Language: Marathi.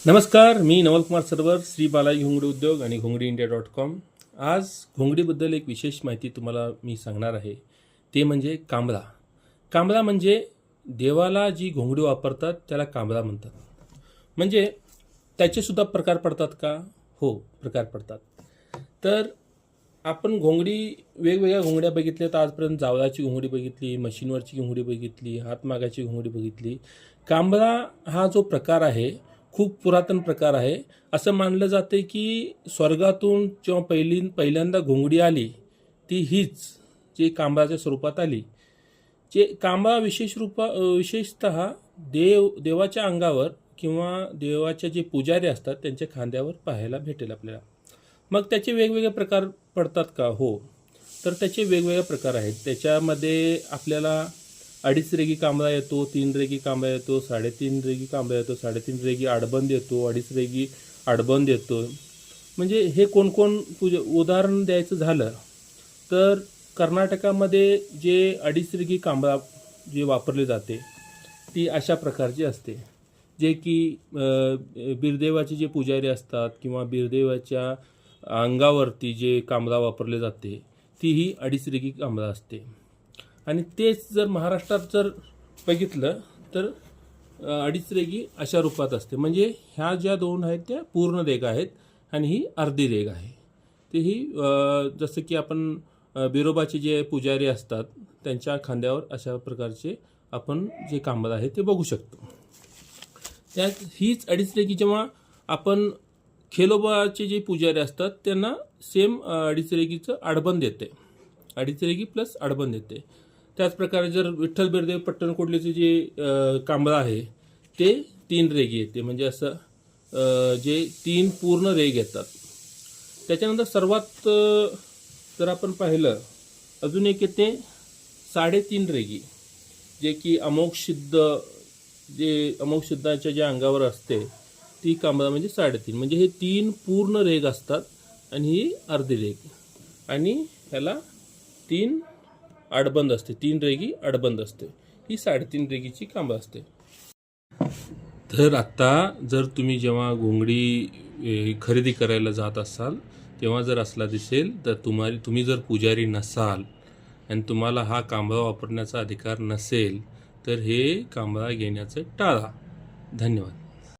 नमस्कार, मी नवलकुमार सरवर, श्री बालाजी घोंगडी उद्योग आणि घोंगडीइंडिया.com. आज घोंगडीबद्दल एक विशेष माहिती तुम्हाला मी सांगणार आहे. ते म्हणजे कांबळा. कांबळा म्हणजे देवाला जी घोंगडी वापरतात त्याला कांबळा म्हणतात. म्हणजे त्याचेसुद्धा प्रकार पडतात का? हो, प्रकार पडतात. तर आपण वेगवेगळ्या घोंगड्या बघितल्या. तर आजपर्यंत जावळाची घोंगडी बघितली, मशीनवरची घोंगडी बघितली, हातमागाची घोंगडी बघितली. कांबळा हा जो प्रकार आहे खूप पुरातन प्रकार आहे. असं मानलं जाते की स्वर्गातून जेव्हा पहिल्यांदा घोंगडी आली ती हीच जी कांबळाच्या स्वरूपात आली. जे कांबळा विशेषतः देवाच्या अंगावर किंवा देवाच्या जे पुजारी असतात त्यांच्या खांद्यावर पाहायला भेटेल आपल्याला. मग त्याचे वेगवेगळे प्रकार पडतात का? हो, तर त्याचे वेगवेगळे प्रकार आहेत. त्याच्यामध्ये आपल्याला 2.5 रेगी कांबळा येतो, 3 रेगी कांबळा येतो, 3.5 रेगी कांबळा येतो, 3.5 रेगी आडबंद येतो, 2.5 रेगी आडबंद येतो. म्हणजे हे कोण उदाहरण द्यायचं झालं तर कर्नाटकामध्ये जे 2.5 रेगी कांबळा जे वापरले जाते ती अशा प्रकारची असते. जे की बिरदेवाचे जे पुजारी असतात किंवा बिरदेवाच्या अंगावरती जे कांबळा वापरले जाते ती ही 2.5 रेगी कांबळा असते. आणि तेच जर महाराष्ट्रात जर बघितलं तर 2.5 रेगी अशा रूपात असते. म्हणजे ह्या ज्या दोन आहेत त्या पूर्ण रेग आहेत आणि ही अर्धी रेग आहे. ते ही जसं की आपण बिरोबाचे जे पुजारी असतात त्यांच्या खांद्यावर अशा प्रकारचे आपण जे कांबळा आहे ते बघू शकतो. त्यात हीच 2.5 रेगी जेव्हा आपण खेलोबाचे जे पुजारी असतात त्यांना सेम 2.5 रेगीचं आडबंद येते. 2.5 रेगी प्लस आडबंद येते. त्याचप्रकारे जर विठ्ठल बिरदेव पट्टणकोडलेचे जे कांबळा आहे ते 3 रेगी येते. म्हणजे असं जे 3 पूर्ण रेग येतात. त्याच्यानंतर सर्वात जर आपण पाहिलं अजून एक येते 3.5 रेगी, जे की अमोघ सिद्धाच्या ज्या अंगावर असते ती कांबळा म्हणजे 3.5. म्हणजे हे 3 पूर्ण रेग असतात आणि ही अर्धी रेग आणि ह्याला 3 आडबंद असते. 3 रेगी आडबंद असते. ही 3.5 रेगीची कांबळा असते. तर आता जर तुम्ही जेव्हा घोंगडी खरेदी करायला जात असाल तेव्हा जर असला दिसेल तर तुम्ही जर पुजारी नसाल आणि तुम्हाला हा कांबळा वापरण्याचा अधिकार नसेल तर हे कांबळा घेण्याचं टाळा. धन्यवाद.